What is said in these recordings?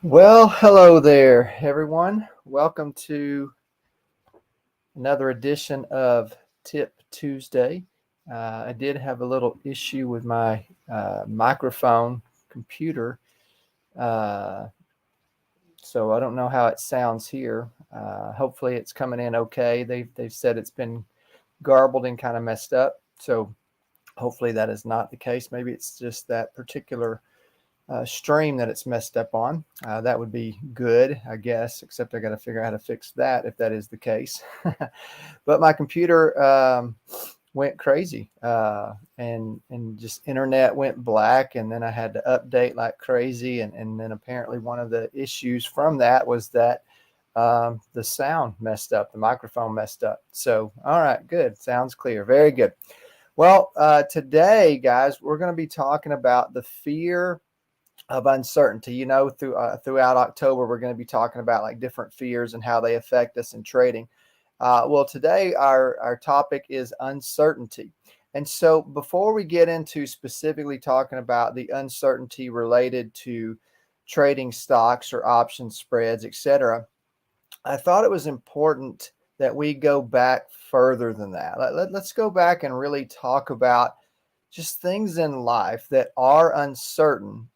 Well, hello there, everyone. Welcome to another edition of Tip Tuesday. I did have a little issue with my microphone computer, uh, so I don't know how it sounds here. Hopefully, it's coming in okay. They've said it's been garbled and kind of messed up, so hopefully that is not the case. Maybe it's just that particular stream that it's messed up on. That would be good, I guess, except I got to figure out how to fix that if that is the case. But my computer went crazy and just internet went black, and then I had to update like crazy. And then apparently one of the issues from that was that the sound messed up, the microphone messed up. So, all right, good. Sounds clear. Very good. Well, today, guys, we're going to be talking about the fear of uncertainty. Throughout October, we're going to be talking about like different fears and how they affect us in trading. Well, today our topic is uncertainty. And so before we get into specifically talking about the uncertainty related to trading stocks or option spreads, etc., I thought it was important that we go back further than that. Let's go back and really talk about just things in life that are uncertain,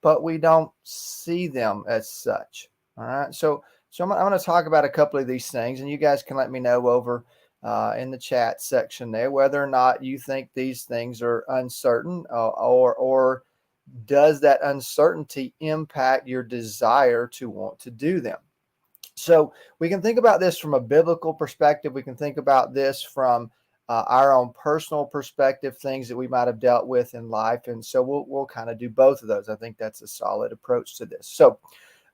but we don't see them as such. All right. So I'm going to talk about a couple of these things, and you guys can let me know over in the chat section there whether or not you think these things are uncertain, or does that uncertainty impact your desire to want to do them. So we can think about this from a biblical perspective. We can think about this from our own personal perspective, things that we might have dealt with in life. And so we'll kind of do both of those. I think that's a solid approach to this. So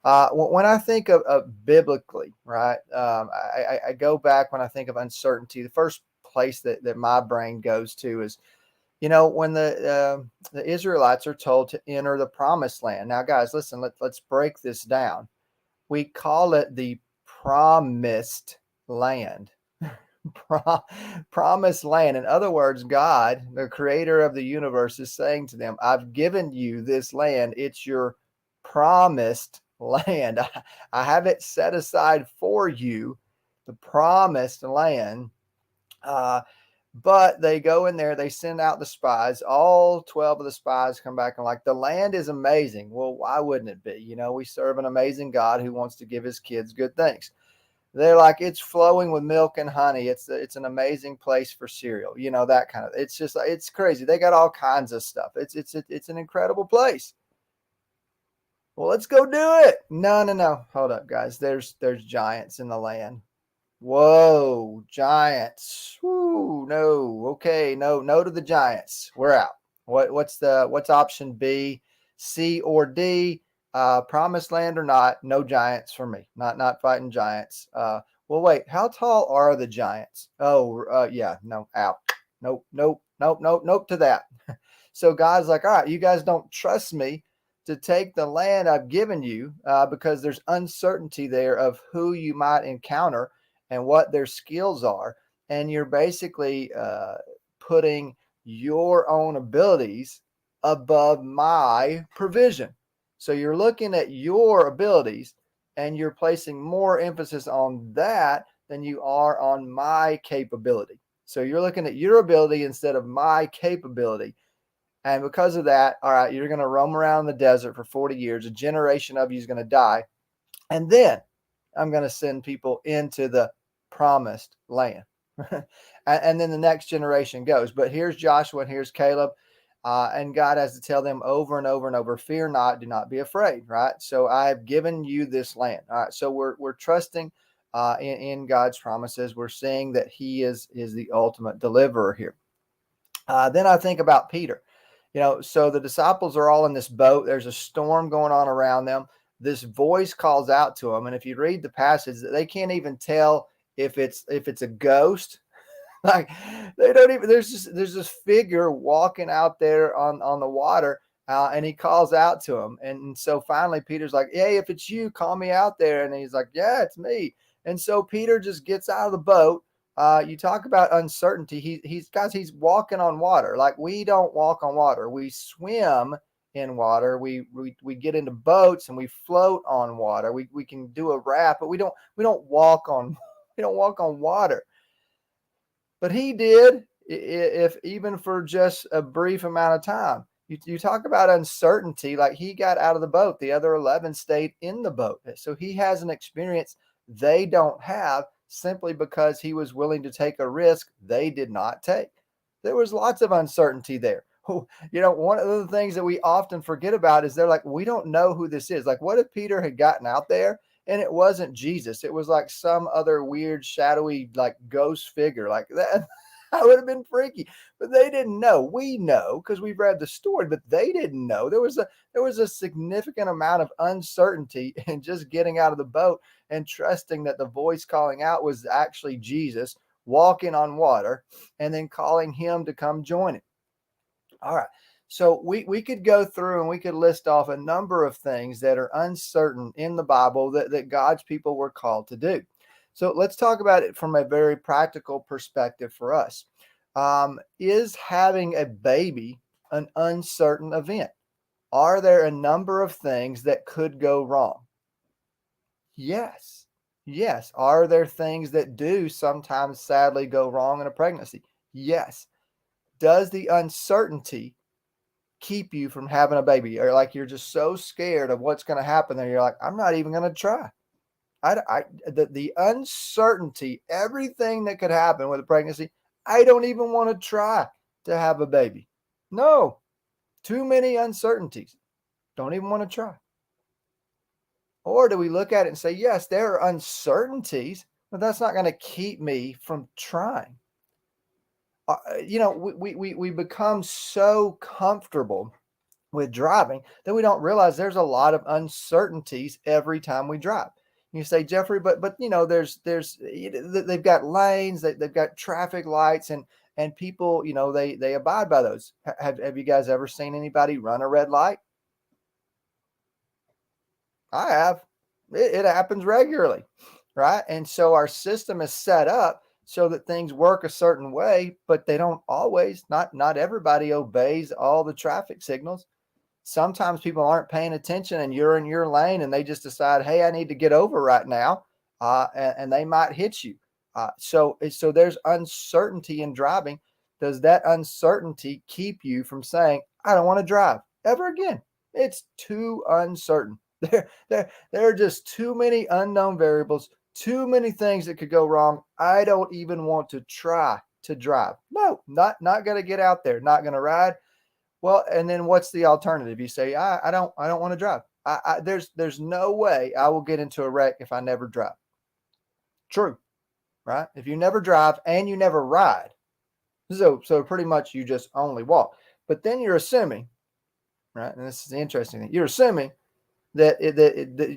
when I think of biblically, right, I go back when I think of uncertainty. The first place that my brain goes to is, when the Israelites are told to enter the promised land. Now, guys, listen, let's break this down. We call it the promised land. Promised land. In other words, God, the creator of the universe, is saying to them, I've given you this land. It's your promised land. I have it set aside for you, the promised land. Uh, but they go in there, they send out the spies. All 12 of the spies come back and like, the land is amazing. Well, why wouldn't it be? We serve an amazing God who wants to give his kids good things. They're like, it's flowing with milk and honey. It's an amazing place for cereal. That kind of. It's just, it's crazy. They got all kinds of stuff. It's an incredible place. Well, let's go do it. No, no, no. Hold up, guys. There's giants in the land. Whoa, giants. Woo, no. Okay, no to the giants. We're out. What's option B, C, or D? Promised land or not, no giants for me. Not fighting giants. Well, wait, how tall are the giants? Oh, yeah, no, out. Nope to that. So God's like, all right, you guys don't trust me to take the land I've given you because there's uncertainty there of who you might encounter and what their skills are. And you're basically putting your own abilities above my provision. So you're looking at your abilities and you're placing more emphasis on that than you are on my capability. So you're looking at your ability instead of my capability. And because of that, all right, you're going to roam around the desert for 40 years. A generation of you is going to die. And then I'm going to send people into the promised land. And then the next generation goes. But here's Joshua and here's Caleb. And God has to tell them over and over and over, fear not, do not be afraid, right? So I have given you this land. All right, so we're trusting in God's promises. We're seeing that he is the ultimate deliverer here. Then I think about Peter. So the disciples are all in this boat. There's a storm going on around them. This voice calls out to them, and if you read the passage, they can't even tell if it's a ghost. Like, they don't even. There's this figure walking out there on the water, and he calls out to him. And so finally Peter's like, hey, if it's you, call me out there. And he's like, yeah, it's me. And so Peter just gets out of the boat. You talk about uncertainty. He's walking on water. Like, we don't walk on water. We swim in water. We get into boats and we float on water. We can do a raft, but we don't walk on we don't walk on water. But he did, if even for just a brief amount of time. You talk about uncertainty, like he got out of the boat. The other 11 stayed in the boat. So he has an experience they don't have simply because he was willing to take a risk they did not take. There was lots of uncertainty there. One of the things that we often forget about is they're like, we don't know who this is. Like, what if Peter had gotten out there and it wasn't Jesus? It was like some other weird, shadowy, like ghost figure like that. That would have been freaky, but they didn't know. We know because we've read the story, but they didn't know. There was a significant amount of uncertainty in just getting out of the boat and trusting that the voice calling out was actually Jesus walking on water and then calling him to come join him. All right. So we could go through and we could list off a number of things that are uncertain in the Bible that God's people were called to do. So let's talk about it from a very practical perspective for us. Is having a baby an uncertain event? Are there a number of things that could go wrong? Yes. Yes. Are there things that do sometimes sadly go wrong in a pregnancy? Yes. Does the uncertainty keep you from having a baby? Or like you're just so scared of what's going to happen there, you're like, I'm not even going to try. The uncertainty, everything that could happen with a pregnancy, I don't even want to try to have a baby. No, too many uncertainties. Don't even want to try. Or do we look at it and say, yes, there are uncertainties, but that's not going to keep me from trying. We become so comfortable with driving that we don't realize there's a lot of uncertainties every time we drive. You say, Geoffrey, but they've got lanes, they've got traffic lights, and people, they abide by those. Have you guys ever seen anybody run a red light? I have. It happens regularly, right? And so our system is set up so that things work a certain way, but they don't always. Not everybody obeys all the traffic signals. Sometimes people aren't paying attention and you're in your lane and they just decide, hey, I need to get over right now, and they might hit you. So there's uncertainty in driving. Does that uncertainty keep you from saying, I don't want to drive ever again? It's too uncertain. There are just too many unknown variables, too many things that could go wrong. I don't even want to try to drive. No, not going to get out there, not going to ride. Well, and then what's the alternative? You say, I don't want to drive. There's no way I will get into a wreck if I never drive. True, right? If you never drive and you never ride, so pretty much you just only walk. But then you're assuming, right? And this is the interesting thing. You're assuming that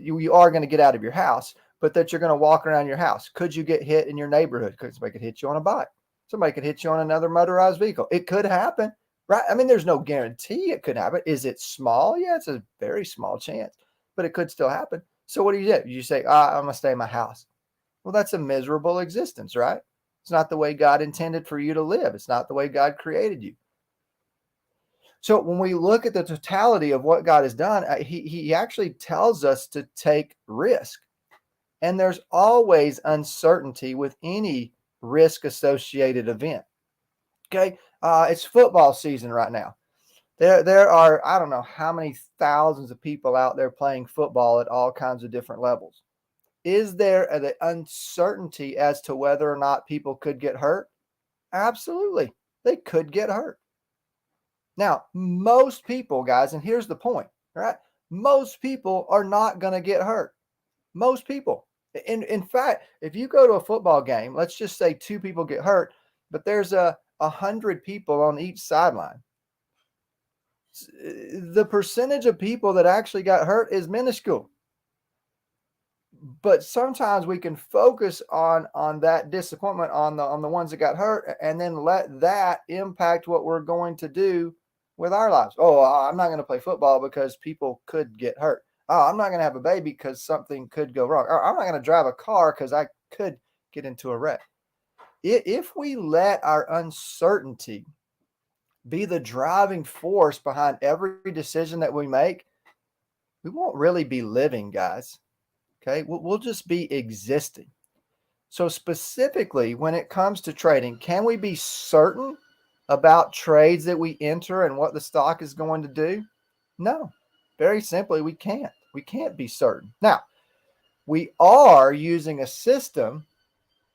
you are going to get out of your house, but that you're going to walk around your house. Could you get hit in your neighborhood? Because somebody could hit you on a bike. Somebody could hit you on another motorized vehicle. It could happen. Right? I mean, there's no guarantee it could happen. Is it small? Yeah, it's a very small chance, but it could still happen. So what do? You say, I'm going to stay in my house. Well, that's a miserable existence, right? It's not the way God intended for you to live. It's not the way God created you. So when we look at the totality of what God has done, he actually tells us to take risk. And there's always uncertainty with any risk associated event. Okay. It's football season right now. There are, I don't know how many thousands of people out there playing football at all kinds of different levels. Is there the uncertainty as to whether or not people could get hurt? Absolutely. They could get hurt. Now, most people, guys, and here's the point, right? Most people are not going to get hurt. Most people. In fact, if you go to a football game, let's just say 2 people get hurt, but there's 100 people on each sideline. The percentage of people that actually got hurt is minuscule. But sometimes we can focus on that disappointment on the ones that got hurt, and then let that impact what we're going to do with our lives. Oh, I'm not going to play football because people could get hurt. Oh, I'm not going to have a baby because something could go wrong. Or I'm not going to drive a car because I could get into a wreck. If we let our uncertainty be the driving force behind every decision that we make, we won't really be living, guys. Okay. We'll just be existing. So, specifically, when it comes to trading, can we be certain about trades that we enter and what the stock is going to do? No. Very simply, we can't. We can't be certain. Now, we are using a system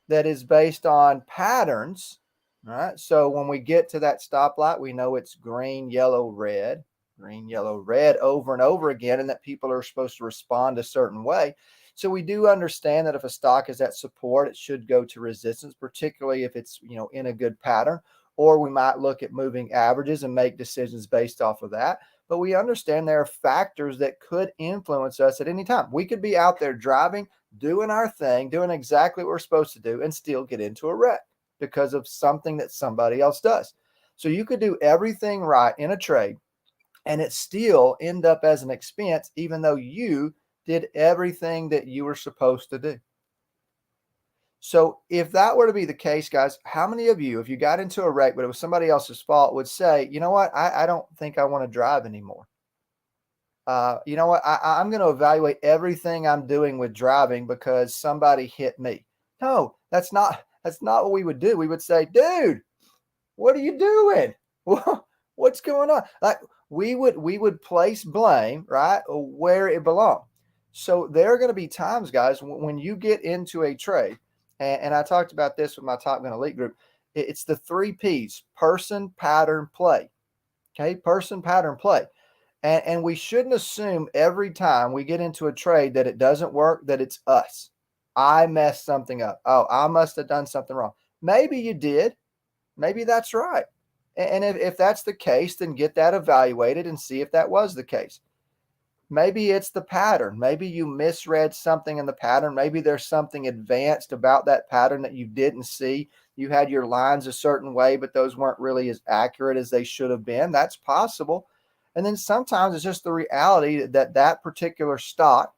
that is based on patterns, right? So when we get to that stoplight, we know it's green, yellow, red over and over again, and that people are supposed to respond a certain way. So we do understand that if a stock is at support, it should go to resistance, particularly if it's, in a good pattern, or we might look at moving averages and make decisions based off of that. But we understand there are factors that could influence us at any time. We could be out there driving, doing our thing, doing exactly what we're supposed to do, and still get into a wreck because of something that somebody else does. So you could do everything right in a trade and it still end up as an expense, even though you did everything that you were supposed to do. So if that were to be the case, guys, how many of you, if you got into a wreck, but it was somebody else's fault, would say, you know what, I don't think I want to drive anymore? You know what, I'm going to evaluate everything I'm doing with driving because somebody hit me. No, that's not what we would do. We would say, dude, what are you doing? What's going on? Like we would place blame, right, where it belongs. So there are going to be times, guys, when you get into a trade, and I talked about this with my Top Gun Elite group. It's the 3 Ps: person, pattern, play. Okay, person, pattern, play. And we shouldn't assume every time we get into a trade that it doesn't work, that it's us. I messed something up. Oh, I must have done something wrong. Maybe you did. Maybe that's right. And if that's the case, then get that evaluated and see if that was the case. Maybe it's the pattern. Maybe you misread something in the pattern. Maybe there's something advanced about that pattern that you didn't see. You had your lines a certain way, but those weren't really as accurate as they should have been. That's possible. And then sometimes it's just the reality that that particular stock,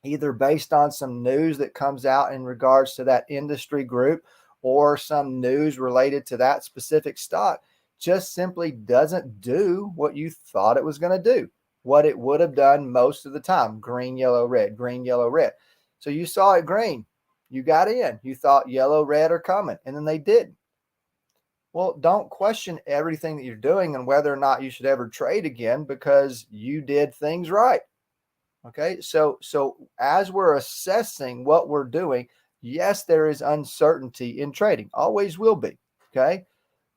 either based on some news that comes out in regards to that industry group or some news related to that specific stock, just simply doesn't do what you thought it was going to do, what it would have done most of the time: green, yellow, red, green, yellow, red. So you saw it green, you got in, you thought yellow, red are coming, and then they didn't. Well, don't question everything that you're doing and whether or not you should ever trade again because you did things right. Okay, so as we're assessing what we're doing, yes, there is uncertainty in trading, always will be. Okay,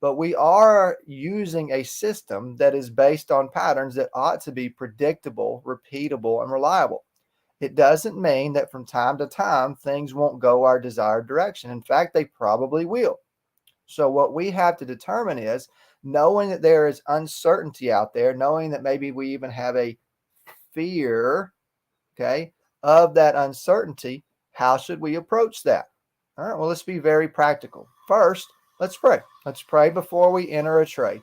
but we are using a system that is based on patterns that ought to be predictable, repeatable, and reliable. It doesn't mean that from time to time things won't go our desired direction. In fact, they probably will. So what we have to determine is, knowing that there is uncertainty out there, knowing that maybe we even have a fear, okay, of that uncertainty, how should we approach that? All right, well, let's be very practical. First, let's pray. Let's pray before we enter a trade.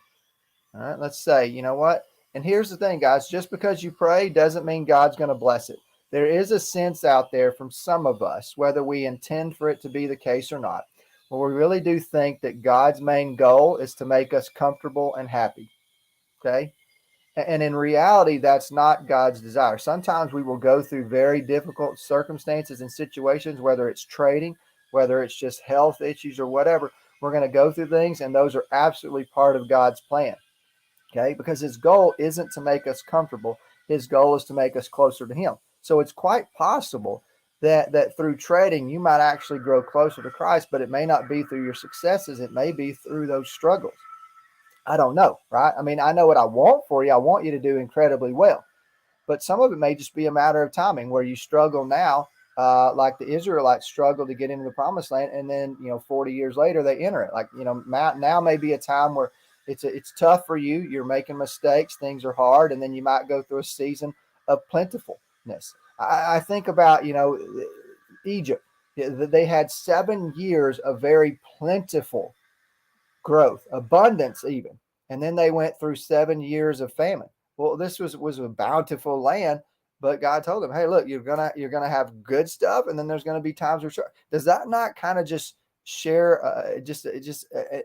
All right, let's say, you know what? And here's the thing, guys, just because you pray doesn't mean God's going to bless it. There is a sense out there from some of us, whether we intend for it to be the case or not, where we really do think that God's main goal is to make us comfortable and happy. Okay? And in reality, that's not God's desire. Sometimes we will go through very difficult circumstances and situations, whether it's trading, whether it's just health issues or whatever. We're going to go through things, and those are absolutely part of God's plan. Okay, because his goal isn't to make us comfortable. His goal is to make us closer to him. So it's quite possible that through trading, you might actually grow closer to Christ, but it may not be through your successes. It may be through those struggles. I don't know, right? I mean, I know what I want for you. I want you to do incredibly well. But some of it may just be a matter of timing where you struggle now, like the Israelites struggled to get into the promised land. And then, 40 years later, they enter it. Like, now may be a time where it's tough for you. You're making mistakes. Things are hard. And then you might go through a season of plentifulness. I think about, Egypt. They had 7 years of very plentiful growth, abundance even. And then they went through 7 years of famine. Well, this was a bountiful land, but God told them, "Hey, look, you're gonna have good stuff, and then there's gonna be times where." Does that not kind of just share just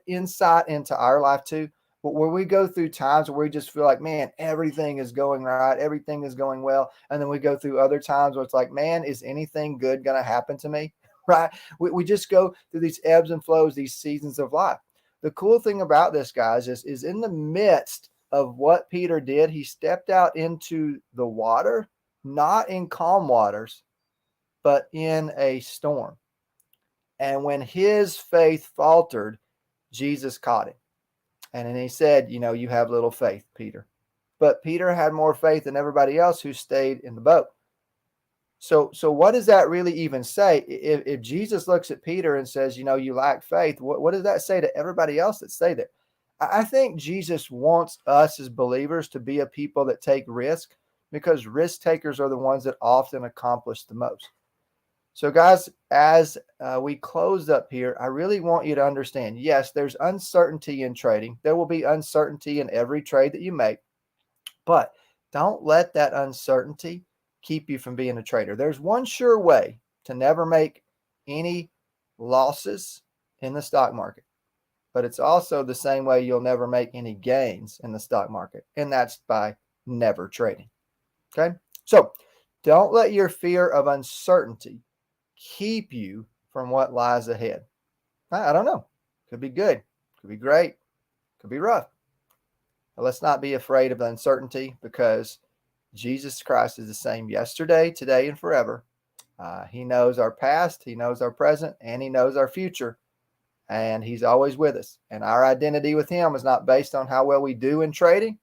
insight into our life too? where we go through times where we just feel like, man, everything is going right, everything is going well. And then we go through other times where it's like, man, is anything good going to happen to me? Right? We just go through these ebbs and flows, these seasons of life. The cool thing about this, guys, is in the midst of what Peter did, he stepped out into the water, not in calm waters, but in a storm. And when his faith faltered, Jesus caught him. And then he said, you have little faith, Peter. But Peter had more faith than everybody else who stayed in the boat. So what does that really even say? If Jesus looks at Peter and says, you lack faith, what does that say to everybody else that stay there? I think Jesus wants us as believers to be a people that take risk, because risk takers are the ones that often accomplish the most. So guys, as we close up here, I really want you to understand, yes, there's uncertainty in trading. There will be uncertainty in every trade that you make, but don't let that uncertainty keep you from being a trader. There's one sure way to never make any losses in the stock market, but it's also the same way you'll never make any gains in the stock market, and that's by never trading. Okay? So don't let your fear of uncertainty keep you from what lies ahead. I don't know. Could be good. Could be great. Could be rough. But let's not be afraid of uncertainty, because Jesus Christ is the same yesterday, today, and forever. He knows our past, he knows our present, and he knows our future. And he's always with us. And our identity with him is not based on how well we do in trading,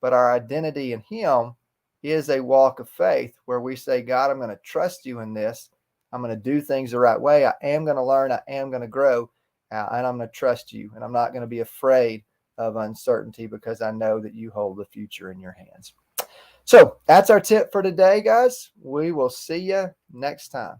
but our identity in him is a walk of faith where we say, God, I'm going to trust you in this. I'm going to do things the right way. I am going to learn. I am going to grow. And I'm going to trust you. And I'm not going to be afraid of uncertainty, because I know that you hold the future in your hands. So that's our tip for today, guys. We will see you next time.